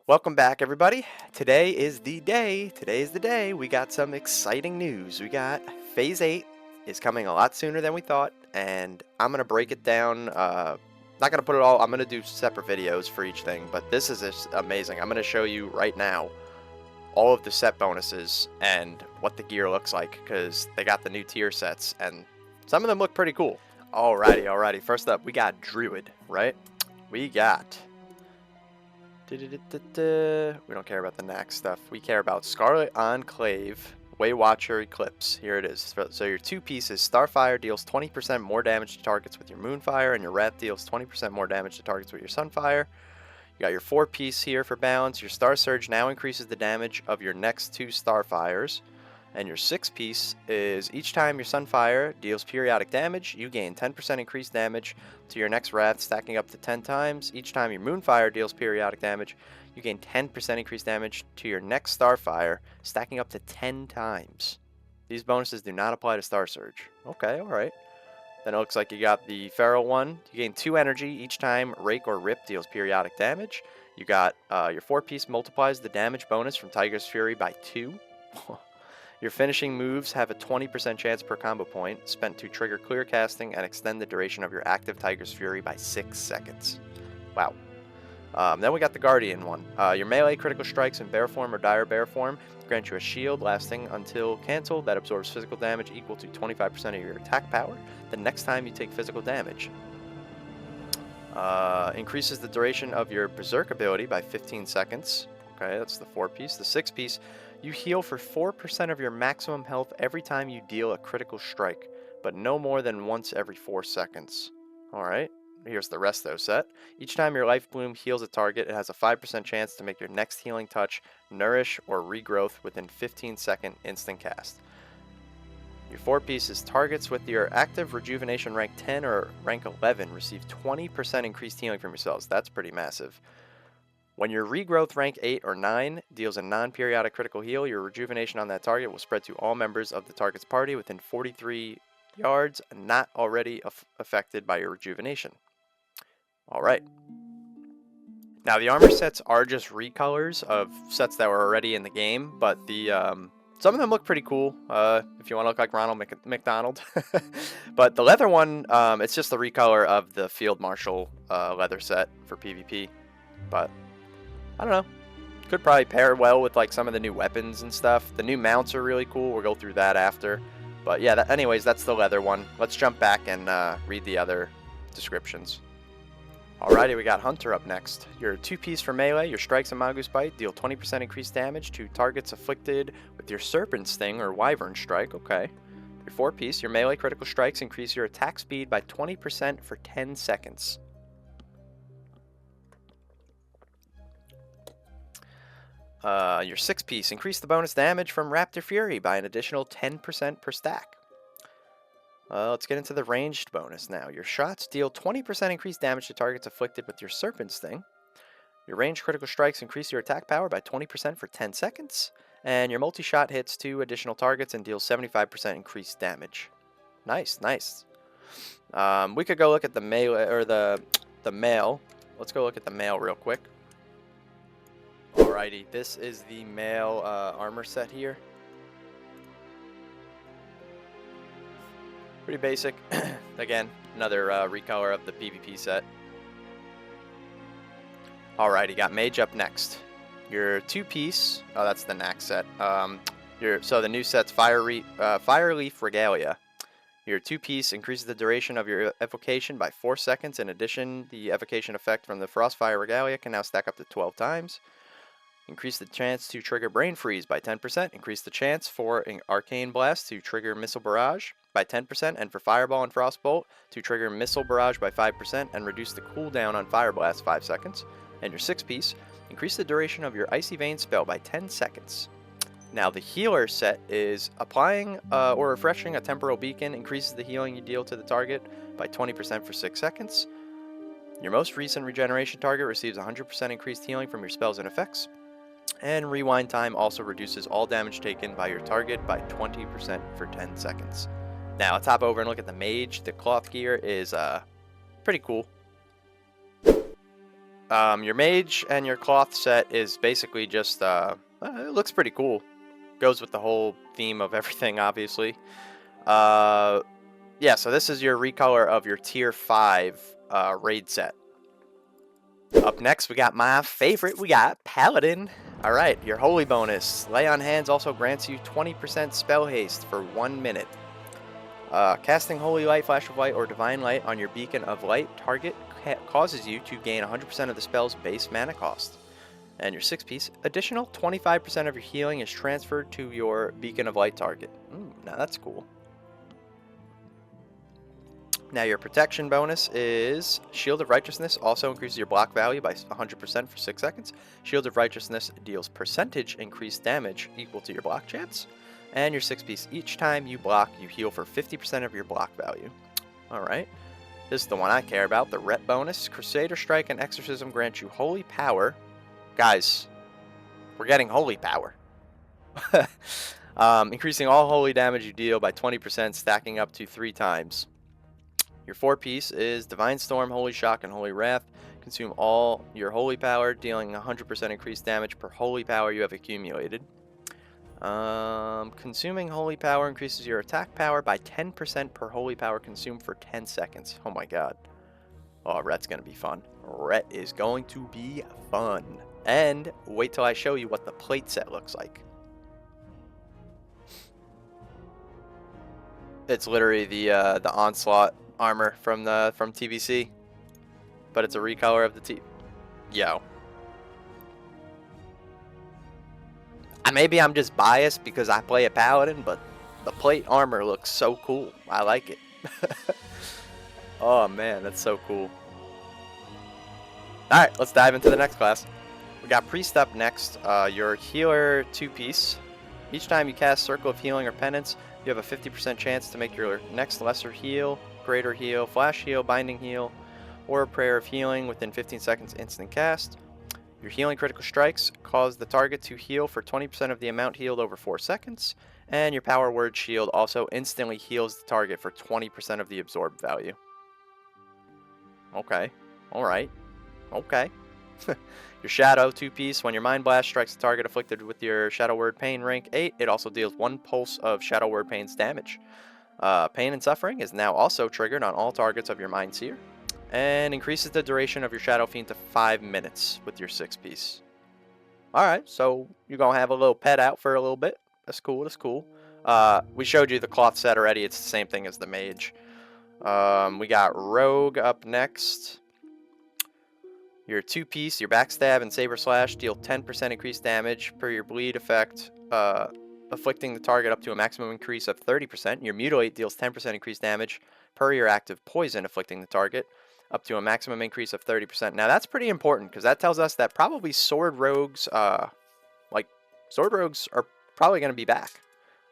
Welcome back, everybody. Today is the day. Today is the day. We got some exciting news. We got Phase 8 is coming a lot sooner than we thought, and I'm going to break it down. Not going to put it all, I'm going to do separate videos for each thing, but this is just amazing. I'm going to show you right now all of the set bonuses and what the gear looks like, because they got the new tier sets, and some of them look pretty cool. Alrighty. First up, we got Druid, right? We got... We don't care about the next stuff. We care about Scarlet Enclave Watcher Eclipse. Here it is. So your two pieces, Starfire deals 20% more damage to targets with your Moonfire, and your Wrath deals 20% more damage to targets with your Sunfire. You got your 4-piece here for balance. Your Star Surge now increases the damage of your next 2 Starfires. And your 6-piece is each time your Sunfire deals periodic damage, you gain 10% increased damage to your next Wrath, stacking up to 10 times. Each time your Moonfire deals periodic damage, you gain 10% increased damage to your next Starfire, stacking up to 10 times. These bonuses do not apply to Star Surge. Okay, alright. Then it looks like you got the Feral one. You gain 2 energy each time Rake or Rip deals periodic damage. You got your 4-piece multiplies the damage bonus from Tiger's Fury by 2. Your finishing moves have a 20% chance per combo point spent to trigger clear casting and extend the duration of your active Tiger's Fury by 6 seconds. Wow. Then we got the Guardian one. Your melee critical strikes in bear form or dire bear form grant you a shield lasting until canceled that absorbs physical damage equal to 25% of your attack power the next time you take physical damage. Increases the duration of your Berserk ability by 15 seconds. Okay, that's the 4-piece. The 6-piece, you heal for 4% of your maximum health every time you deal a critical strike, but no more than once every 4 seconds. Alright, here's the resto set. Each time your Life Bloom heals a target, it has a 5% chance to make your next healing touch nourish or regrowth within 15-second instant cast. Your 4-piece is targets with your active rejuvenation rank 10 or rank 11 receive 20% increased healing from yourselves. That's pretty massive. When your regrowth rank 8 or 9 deals a non-periodic critical heal, your rejuvenation on that target will spread to all members of the target's party within 43 yards, not already affected by your rejuvenation. Alright. Now the armor sets are just recolors of sets that were already in the game, but the some of them look pretty cool, if you want to look like Ronald McDonald. But the leather one, it's just the recolor of the Field Marshal leather set for PvP. But I don't know. Could probably pair well with like some of the new weapons and stuff. The new mounts are really cool. We'll go through that after. But yeah, anyways, that's the leather one. Let's jump back and read the other descriptions. Alrighty, we got Hunter up next. Your 2-piece for melee, your strikes and Mongoose Bite deal 20% increased damage to targets afflicted with your Serpent Sting or Wyvern Strike. Okay. Your 4-piece, your melee critical strikes increase your attack speed by 20% for 10 seconds. Your 6-piece, increase the bonus damage from Raptor Fury by an additional 10% per stack. Let's get into the ranged bonus now. Your shots deal 20% increased damage to targets afflicted with your Serpent Sting. Your ranged critical strikes increase your attack power by 20% for 10 seconds. And your multi-shot hits 2 additional targets and deals 75% increased damage. Nice. We could go look at the melee, or the male. Let's go look at the male real quick. Alrighty, this is the male armor set here. Pretty basic. Again, another recolor of the PvP set. Alrighty, got Mage up next. Your 2-piece, oh, that's the Knack set. So the new set's Fireleaf Regalia. Your 2-piece increases the duration of your evocation by 4 seconds. In addition, the evocation effect from the Frostfire Regalia can now stack up to 12 times. Increase the chance to trigger Brain Freeze by 10%. Increase the chance for an Arcane Blast to trigger Missile Barrage by 10%. And for Fireball and Frostbolt to trigger Missile Barrage by 5% and reduce the cooldown on Fire Blast 5 seconds. And your 6-piece, increase the duration of your Icy Vein spell by 10 seconds. Now the healer set is applying or refreshing a Temporal Beacon increases the healing you deal to the target by 20% for 6 seconds. Your most recent regeneration target receives 100% increased healing from your spells and effects. And Rewind Time also reduces all damage taken by your target by 20% for 10 seconds. Now let's hop over and look at the Mage. The cloth gear is pretty cool. Your Mage and your Cloth set is basically just, it looks pretty cool. Goes with the whole theme of everything, obviously. Yeah, so this is your recolor of your Tier 5 raid set. Up next, we got my favorite. We got Paladin. Alright, your Holy bonus. Lay on Hands also grants you 20% spell haste for 1 minute. Casting Holy Light, Flash of Light, or Divine Light on your Beacon of Light target causes you to gain 100% of the spell's base mana cost. And your 6-piece, additional 25% of your healing is transferred to your Beacon of Light target. Now that's cool. Now your protection bonus is Shield of Righteousness also increases your block value by 100% for 6 seconds. Shield of Righteousness deals percentage increased damage equal to your block chance. And your 6-piece, each time you block, you heal for 50% of your block value. Alright, this is the one I care about, the Ret bonus. Crusader Strike and Exorcism grant you Holy Power. Guys, we're getting Holy Power. Increasing all holy damage you deal by 20%, stacking up to 3 times. Your 4-piece is Divine Storm, Holy Shock, and Holy Wrath. Consume all your Holy Power, dealing 100% increased damage per Holy Power you have accumulated. Consuming Holy Power increases your attack power by 10% per Holy Power consumed for 10 seconds. Oh my god. Oh, Ret's going to be fun. Ret is going to be fun. And wait till I show you what the plate set looks like. It's literally the Onslaught armor from TBC, but it's a recolor of the Yo. Maybe I'm just biased because I play a Paladin, but the plate armor looks so cool. I like it. Oh man, that's so cool. Alright, let's dive into the next class. We got Priest up next. Your healer 2-piece. Each time you cast Circle of Healing or Penance, you have a 50% chance to make your next lesser heal, greater heal, flash heal, binding heal, or a prayer of healing within 15 seconds instant cast. Your healing critical strikes cause the target to heal for 20% of the amount healed over 4 seconds, and your power word shield also instantly heals the target for 20% of the absorbed value. Okay, alright, okay. Your Shadow 2-piece, when your Mind Blast strikes a target afflicted with your Shadow Word Pain rank 8, it also deals 1 pulse of Shadow Word Pain's damage. Pain and Suffering is now also triggered on all targets of your Mind Seer, and increases the duration of your Shadow Fiend to 5 minutes with your 6-piece. Alright, so you're going to have a little pet out for a little bit. That's cool, that's cool. We showed you the Cloth set already. It's the same thing as the Mage. We got Rogue up next. Your 2-piece, your Backstab and Saber Slash deal 10% increased damage per your bleed effect, afflicting the target up to a maximum increase of 30%. Your Mutilate deals 10% increased damage per your active poison, afflicting the target up to a maximum increase of 30%. Now that's pretty important because that tells us that probably Sword Rogues, Sword Rogues are probably going to be back.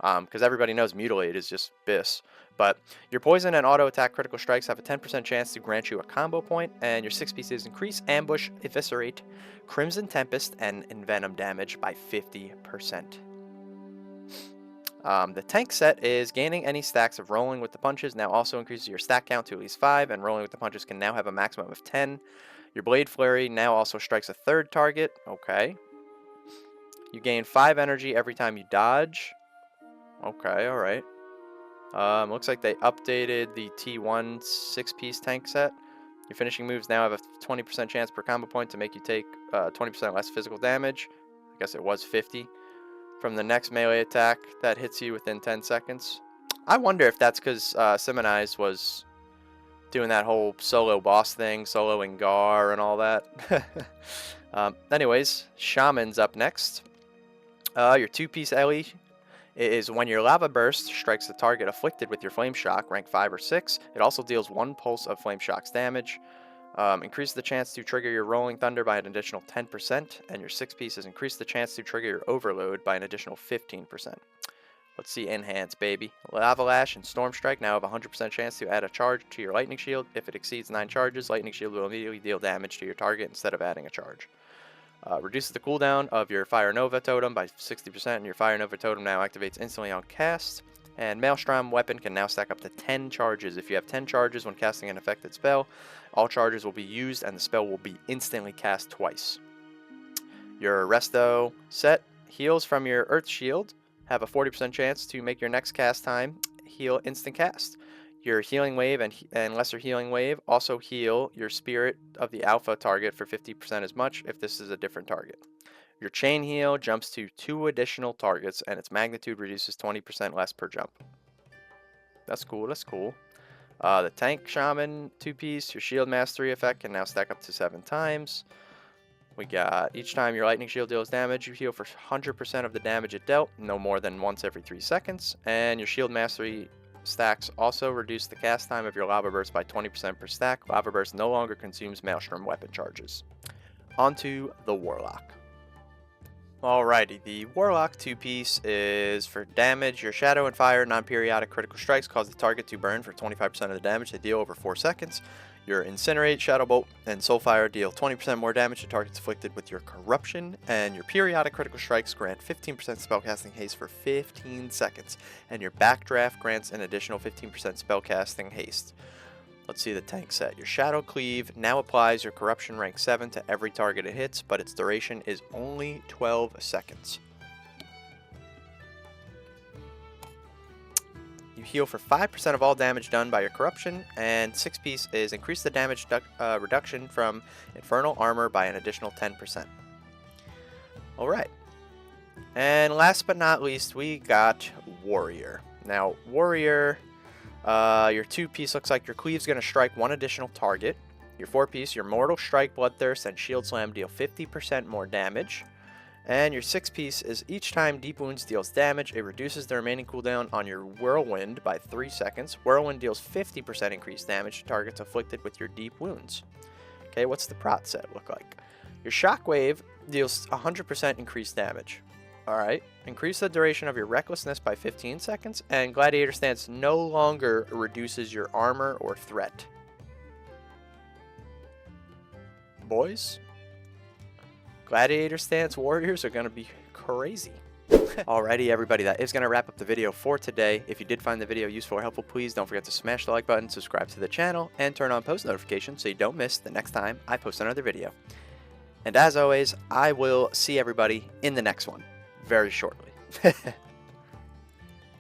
Because everybody knows Mutilate is just BIS. But your Poison and Auto Attack critical strikes have a 10% chance to grant you a combo point, and your 6-pieces increase Ambush, Eviscerate, Crimson Tempest, and Envenom damage by 50%. The Tank set is gaining any stacks of Rolling with the Punches now also increases your stack count to at least 5, and Rolling with the Punches can now have a maximum of 10. Your Blade Flurry now also strikes a 3rd target. Okay. You gain 5 energy every time you dodge. Okay, alright. Looks like they updated the T1 6-piece tank set. Your finishing moves now have a 20% chance per combo point to make you take 20% less physical damage. I guess it was 50. From the next melee attack that hits you within 10 seconds. I wonder if that's because Simonize was doing that whole solo boss thing, soloing Gar and all that. Anyways, Shaman's up next. Your 2-piece Ellie is when your Lava Burst strikes the target afflicted with your Flame Shock, rank 5 or 6. It also deals 1 pulse of Flame Shock's damage. Increase the chance to trigger your Rolling Thunder by an additional 10%, and your 6-pieces increase the chance to trigger your Overload by an additional 15%. Let's see Enhance, baby. Lava Lash and Storm Strike now have a 100% chance to add a charge to your Lightning Shield. If it exceeds 9 charges, Lightning Shield will immediately deal damage to your target instead of adding a charge. Reduces the cooldown of your Fire Nova totem by 60%, and your Fire Nova totem now activates instantly on cast. And Maelstrom weapon can now stack up to 10 charges. If you have 10 charges when casting an affected spell, all charges will be used and the spell will be instantly cast twice. Your Resto set heals from your Earth Shield have a 40% chance to make your next cast time heal instant cast. Your Healing Wave and Lesser Healing Wave also heal your Spirit of the Alpha target for 50% as much if this is a different target. Your Chain Heal jumps to 2 additional targets and its magnitude reduces 20% less per jump. That's cool, that's cool. The Tank Shaman 2-piece, your Shield Mastery effect can now stack up to 7 times. We got each time your Lightning Shield deals damage, you heal for 100% of the damage it dealt, no more than once every 3 seconds. And your Shield Mastery stacks also reduce the cast time of your Lava Burst by 20% per stack. Lava Burst no longer consumes Maelstrom weapon charges. Onto the Warlock. Alrighty, the Warlock 2-piece is for damage. Your Shadow and Fire non-periodic critical strikes cause the target to burn for 25% of the damage they deal over 4 seconds. Your Incinerate, Shadow Bolt, and Soulfire deal 20% more damage to targets afflicted with your Corruption, and your periodic critical strikes grant 15% spellcasting haste for 15 seconds, and your Backdraft grants an additional 15% spellcasting haste. Let's see the tank set. Your Shadow Cleave now applies your Corruption rank 7 to every target it hits, but its duration is only 12 seconds. You heal for 5% of all damage done by your Corruption, and 6-piece is increase the damage reduction from Infernal Armor by an additional 10%. Alright. And last but not least, we got Warrior. Now, Warrior, your 2-piece looks like your Cleave's going to strike 1 additional target. Your 4-piece, your Mortal Strike, Bloodthirst, and Shield Slam deal 50% more damage. And your 6-piece is each time Deep Wounds deals damage, it reduces the remaining cooldown on your Whirlwind by 3 seconds. Whirlwind deals 50% increased damage to targets afflicted with your Deep Wounds. Okay, what's the Prot set look like? Your Shockwave deals 100% increased damage. Alright, increase the duration of your Recklessness by 15 seconds, and Gladiator Stance no longer reduces your armor or threat. Boys? Gladiator Stance Warriors are going to be crazy. Alrighty, everybody, that is going to wrap up the video for today. If you did find the video useful or helpful, please don't forget to smash the like button, subscribe to the channel, and turn on post notifications so you don't miss the next time I post another video. And as always, I will see everybody in the next one very shortly.